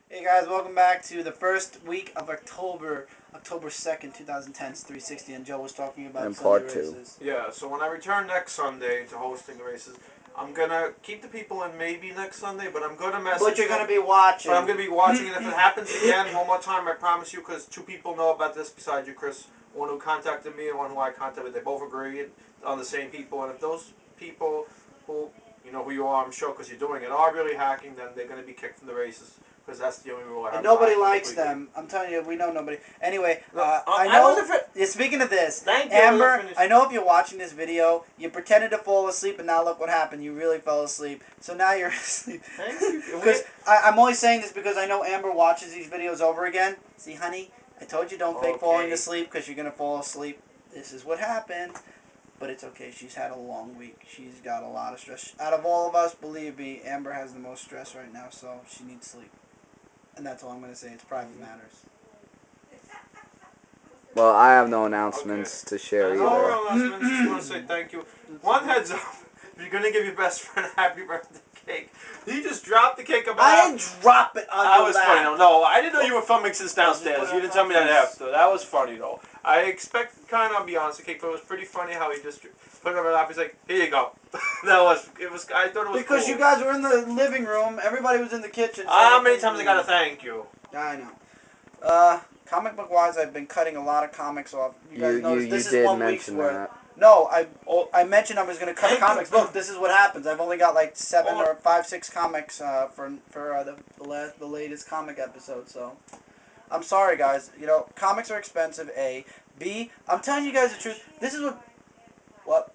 Hey guys, welcome back to the first week of October 2nd, 2010. It's 360, and Joe was talking about And Sunday part two. races. Yeah, so when I return next Sunday to hosting the races, I'm gonna keep the people in maybe next Sunday, but I'm gonna message But you're them. going to be watching. But I'm gonna be watching, and if it happens again one more time, I promise you, because two people know about this besides you, Chris. One who contacted me and one who I contacted. They both agreed on the same people, and if those people who you know who you are, I'm sure, because you're doing it, are really hacking, then they're gonna be kicked from the races. Because that's the only rule I have. And nobody likes them. I'm telling you, we know nobody. Anyway, I know. Speaking of this, Thank you, Amber, I know if you're watching this video, you pretended to fall asleep, and now look what happened. You really fell asleep. So now you're asleep. Thank you. Because I'm only saying this because I know Amber watches these videos over again. See, honey, I told you don't fake falling asleep because you're gonna fall asleep. This is what happened. But it's okay. She's had a long week. She's got a lot of stress. Out of all of us, believe me, Amber has the most stress right now, so she needs sleep. And that's all I'm going to say. It's private matters. Well, I have no announcements to share either. No announcements. Just want to say thank you. One heads up. If you're going to give your best friend a happy birthday cake, you just dropped the cake about. I didn't drop it on That was funny. No, I didn't know you were filming since downstairs. You didn't tell me that after. That was funny, though. I expected kind of, I'll be honest, the cake, but it was pretty funny how he just put it on my lap. He's like, here you go. I thought it was because cool. you guys were in the living room. Everybody was in the kitchen. So how many times I got to thank you? I know. Comic book wise, I've been cutting a lot of comics off. You guys noticed this is 1 week's worth. No, I mentioned I was going to cut comics. Look, this is what happens. I've only got like 7 or 5, 6 comics for the latest comic episode. So I'm sorry, guys. You know, comics are expensive. A, B. I'm telling you guys the truth. This is what.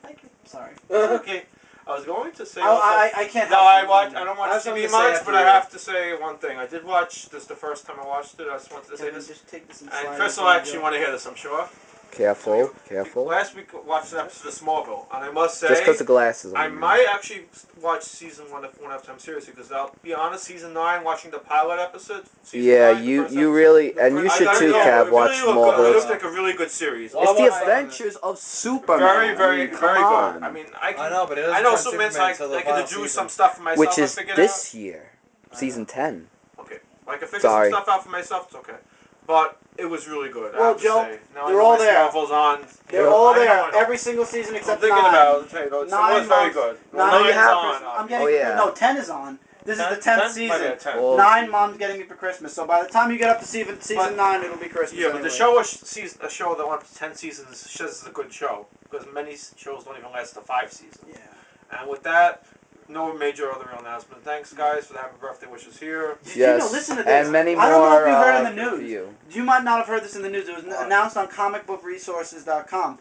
Thank you. Sorry. Okay. I was going to say. I can't. No, I don't watch TV much, but I have to to say one thing. I did watch this the first time I watched it. I just wanted to say this. Just take this and Chris will actually want to hear this, I'm sure. Careful. Last week I watched an episode of Smallville, and I must say, just because the glasses. I might actually watch season 1 after time seriously, because I'll be honest, season 9, watching the pilot episode. Yeah, you really, and you should too, Cav. Watch Smallville. It looks like a really good series. It's the Adventures of Superman. Very, very good. I mean, I know, but it doesn't I know turn Superman's Superman like, until the I can final do season. some stuff for myself. Which is I this year, season 10. Okay, I can figure some stuff out for myself. It's okay, but it was really good. Well, Joe, they're all there. On. They're all there. Every single season except 9. It was very good. 9 is on. I'm getting, no, 10 is on. This is the 10th season. 9, Mom's getting me for Christmas. So by the time you get up to season 9, it'll be Christmas. Yeah, but the show is a show that went up to 10 seasons. Says it's a good show, because many shows don't even last to 5 seasons. Yeah. And with that, no major other announcement. Thanks, guys, for the happy birthday wishes here. Did you know, listen to this. And many more. I don't know if you heard in the news. You. You might not have heard this in the news. It was announced on comicbookresources.com.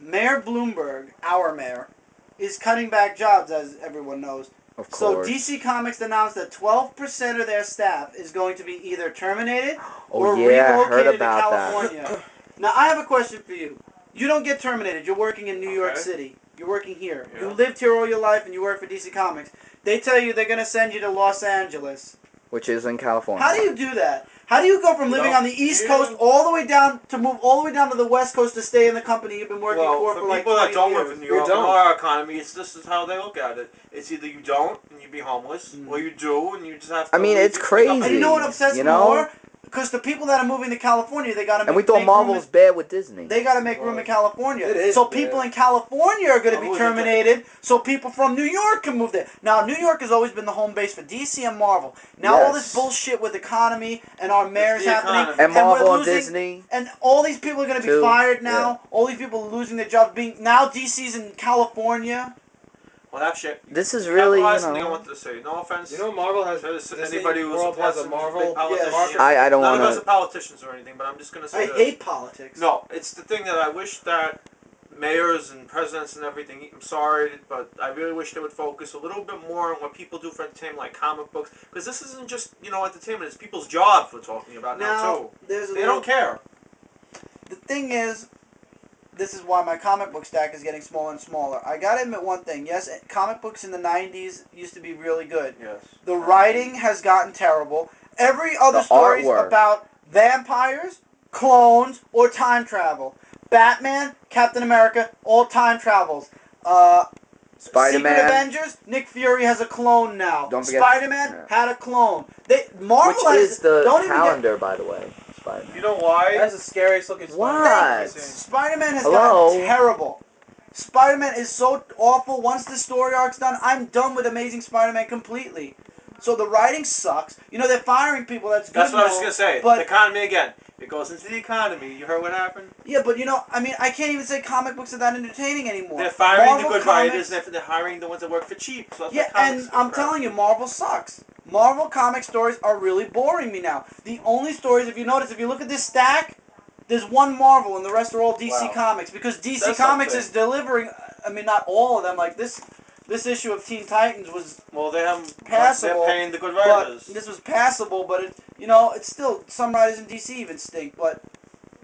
Mayor Bloomberg, our mayor, is cutting back jobs, as everyone knows. Of course. So DC Comics announced that 12% of their staff is going to be either terminated or relocated to California. Now, I have a question for you. You don't get terminated. You're working in New York City. You're working here. Yeah. You lived here all your life and you work for DC Comics. They tell you they're going to send you to Los Angeles. Which is in California. How do you do that? How do you go from living on the East Coast all the way down to move all the way down to the West Coast to stay in the company you've been working for like 20 years? People that don't live in New York, in our economy, this is how they look at it. It's either you don't and you be homeless, or you do and you just have to. I mean, it's crazy. And you know what upsets me more? Because the people that are moving to California, they got to make. And we thought Marvel was bad with Disney. They got to make room in California. It is so people in California are going to be terminated. So people from New York can move there. Now, New York has always been the home base for DC and Marvel. Now all this bullshit with economy and our mayors happening, and Marvel and Disney, and all these people are going to be fired now. Yeah. All these people are losing their jobs. Now DC's in California. Well, that shit. This is really, I wanted to say. No offense. You know, Marvel has anybody who's has a Marvel. I don't want to. None of us are politicians or anything, but I'm just gonna say. I hate politics. No, it's the thing that I wish that mayors and presidents and everything. I'm sorry, but I really wish they would focus a little bit more on what people do for entertainment, like comic books, because this isn't just entertainment. It's people's jobs we're talking about now too. They don't care. The thing is. This is why my comic book stack is getting smaller and smaller. I gotta admit one thing. Yes, comic books in the 90s used to be really good. Yes. The writing has gotten terrible. Every other story is about vampires, clones, or time travel. Batman, Captain America, all time travels. Spider-Man. Secret Avengers, Nick Fury has a clone now. Don't forget Spider-Man had a clone. Marvel Which is the don't calendar, by the way. Spider-Man. You know why? That's the scariest looking Spider-Man. What? Spider-Man has gotten terrible. Spider-Man is so awful. Once the story arc's done, I'm done with Amazing Spider-Man completely. So the writing sucks. You know, they're firing people. That's good. That's what I was going to say. But the economy again. It goes into the economy. You heard what happened? Yeah, but you know, I mean, I can't even say comic books are that entertaining anymore. They're firing Marvel the good comics, writers. They're hiring the ones that work for cheap. So that's yeah, and I'm telling you, Marvel sucks. Marvel comic stories are really boring me now. The only stories, if you notice, if you look at this stack, there's one Marvel and the rest are all DC Comics. Because DC Comics is delivering, I mean, not all of them. Like this issue of Teen Titans was passable. They're paying the good writers. But this was passable, but it, you know, it's still, some writers in DC even stink, but...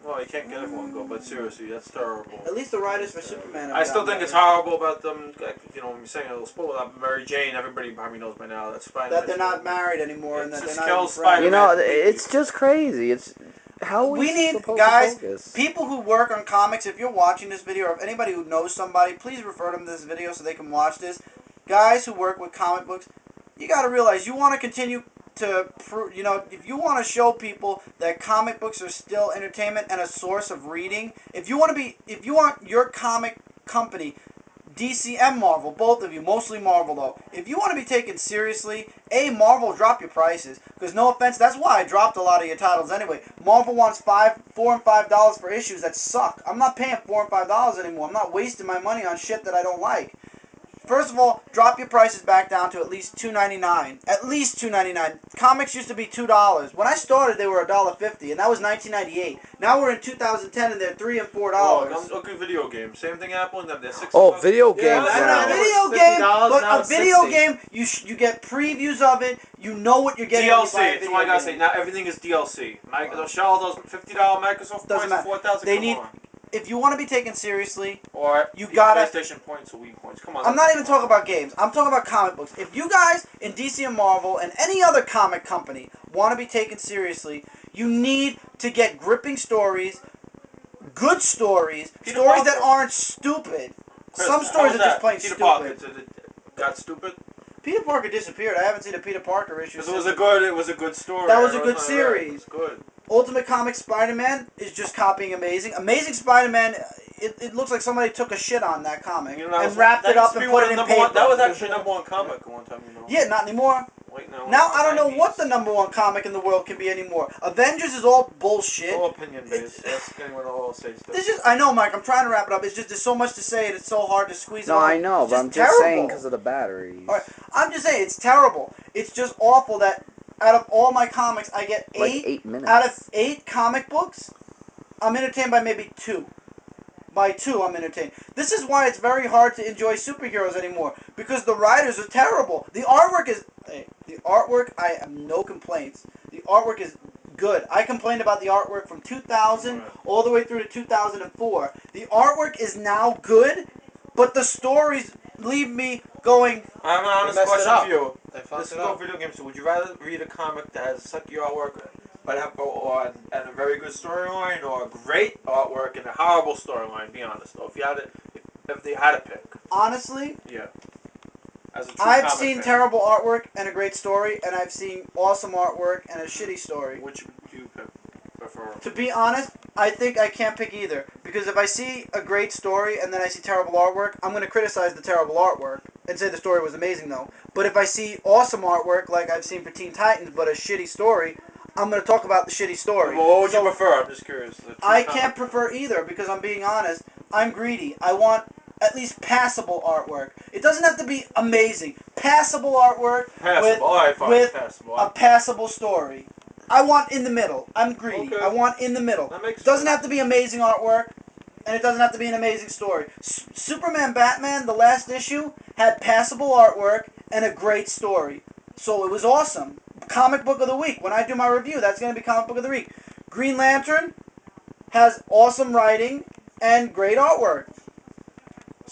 Well, you can't get everyone good, but seriously, that's terrible. At least the writers for Superman have I still think it's horrible about them, you know, when you're saying a little spoiler about Mary Jane, everybody probably knows by now that's Spider-Man. That they're not married anymore and that they're not kills Spider-Man. You know, it's just crazy. It's how we need, guys, people who work on comics, if you're watching this video, or if anybody who knows somebody, please refer them to this video so they can watch this. Guys who work with comic books, you got to realize you want to continue to, you know, if you want to show people that comic books are still entertainment and a source of reading, if you want your comic company, DC and Marvel, both of you, mostly Marvel though, if you want to be taken seriously, Marvel, drop your prices, because no offense, that's why I dropped a lot of your titles anyway. Marvel wants $4 and $5 for issues that suck. I'm not paying $4 and $5 anymore. I'm not wasting my money on shit that I don't like. First of all, drop your prices back down to at least $2.99. At least $2.99. Comics used to be $2. When I started, they were $1.50, and that was 1998. Now we're in 2010, and they're $3 and $4. Oh, look at video games. Same thing happened. They're $6. Oh, video games. Yeah, a video game, you get previews of it. You know what you're getting. DLC. That's what I gotta say. Now everything is DLC. They'll show all those $50 Microsoft Doesn't points matter. for $4,000. They need. If you want to be taken seriously, or you gotta PlayStation points or Wii points. Come on. I'm not even talking about games. I'm talking about comic books. If you guys in DC and Marvel and any other comic company want to be taken seriously, you need to get gripping stories, good stories, stories that aren't stupid. Chris, some stories are just plain Peter stupid. Parker got stupid. Peter Parker disappeared. I haven't seen a Peter Parker issue. Because it was a good story. That was a good series. It was good. Ultimate Comics Spider-Man is just copying Amazing. Amazing Spider-Man, it looks like somebody took a shit on that comic and wrapped it up and put it in paper. That was actually #1 comic at one time, you know. Yeah, not anymore. Wait, now I don't know what the #1 comic in the world can be anymore. Avengers is all bullshit. All opinion based. That's anyone all say stuff. There's just, I know, Mike. I'm trying to wrap it up. It's just there's so much to say and it's so hard to squeeze. No, I know, but I'm just saying because of the batteries. All right, I'm just saying it's terrible. It's just awful that out of all my comics, I get like 8 minutes. Out of 8 comic books, I'm entertained by maybe 2. By 2, I'm entertained. This is why it's very hard to enjoy superheroes anymore, because the writers are terrible. The artwork is... the artwork, I have no complaints. The artwork is good. I complained about the artwork from 2000 all the way through to 2004. The artwork is now good, but the stories leave me going... I have an honest question for you. This is no video game, so would you rather read a comic that has sucky artwork but and a very good storyline, or great artwork and a horrible storyline? Be honest, though. If they had to pick. Honestly, yeah. I've seen terrible artwork and a great story, and I've seen awesome artwork and a shitty story. Which do you prefer? To be honest, I think I can't pick either, because if I see a great story and then I see terrible artwork, I'm going to criticize the terrible artwork and say the story was amazing, though. But if I see awesome artwork, like I've seen for Teen Titans, but a shitty story, I'm going to talk about the shitty story. Well, what would you prefer? I'm just curious. I can't prefer either, because I'm being honest. I'm greedy. I want at least passable artwork. It doesn't have to be amazing. Passable artwork with a passable story. I want in the middle. I'm greedy. Okay. I want in the middle. That makes sense. It doesn't have to be amazing artwork, and it doesn't have to be an amazing story. Superman Batman, the last issue, had passable artwork and a great story. So it was awesome. Comic Book of the Week. When I do my review, that's going to be Comic Book of the Week. Green Lantern has awesome writing and great artwork.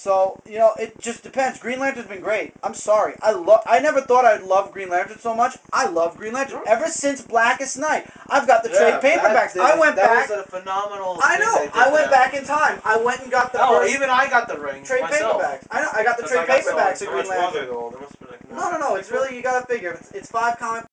So, you know, it just depends. Green Lantern's been great. I'm sorry. I never thought I'd love Green Lantern so much. I love Green Lantern. Ever since Blackest Night. I've got the trade paperbacks. I went back. That was a phenomenal I know. I went back in time. I went and got the first even I got the ring trade myself. paperbacks. I know. I got the trade paperbacks of Green Lantern. There must have been like No. It's really, you gotta figure. It's 5 comic